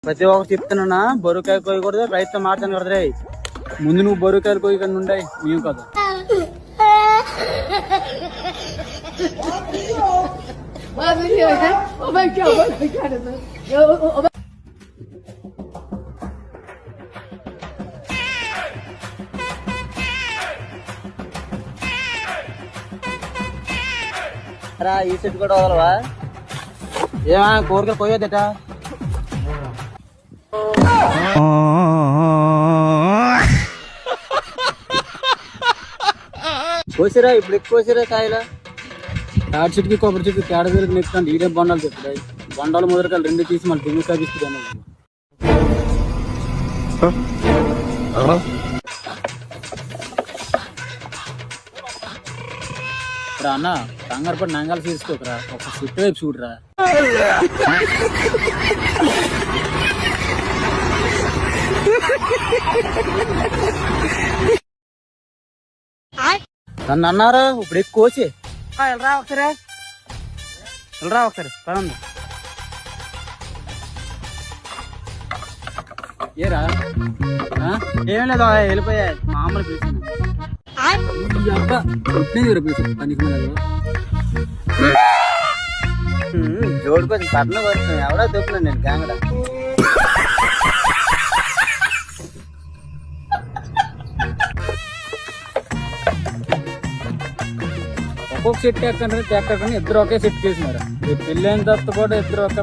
ప్రతి ఒక్కరు చెప్తున్నా బరుకాయలు కోయకూడదు, రైతుతో మాట్లాడను కదా రే. ముందు నువ్వు బరుకాయలు కోయకుండా ఉండాయి మేము కదా. ఈ సెట్ కూడా వదలవా? ఏమా కోరికలు కోయొద్దట. కోసిరా ఇప్పుడు ఎక్కువ కోసిరా కాయలా. తాడి చెట్టుకి కొబ్బరి చెట్టుకి తేడా దగ్గర నెక్స్ట్ ఈడే బొండాలు చెప్తాయి. బొండాలు ముదరకాయలు రెండు తీసి మళ్ళీ దిగులు సాగిస్తుంది. అన్న కంగారు పడి నంగాలు తీసుకోకరా, ఒక చుట్టు వైపు చూడరా. నన్ను అన్నారా ఇప్పుడు ఎక్కువ కోసి వెళ్ళరా ఒకసారి, వెళ్ళరా ఒకసారి పదండి. ఏరా ఏం లేదు వెళ్ళిపోయా మామూలు పిలిచాను. అబ్బా పిలిచాను పనికి జోడుకొని పట్ల వస్తుంది. ఎవడో దొక్కున్నాను నేను గ్యాంగడ. ఒక్కొక్క సెట్ ఎక్కకండి ఇద్దరు ఒకే సెట్ చేసినారు. పెళ్ళి అయిన తర్వాత కూడా ఇద్దరు ఒక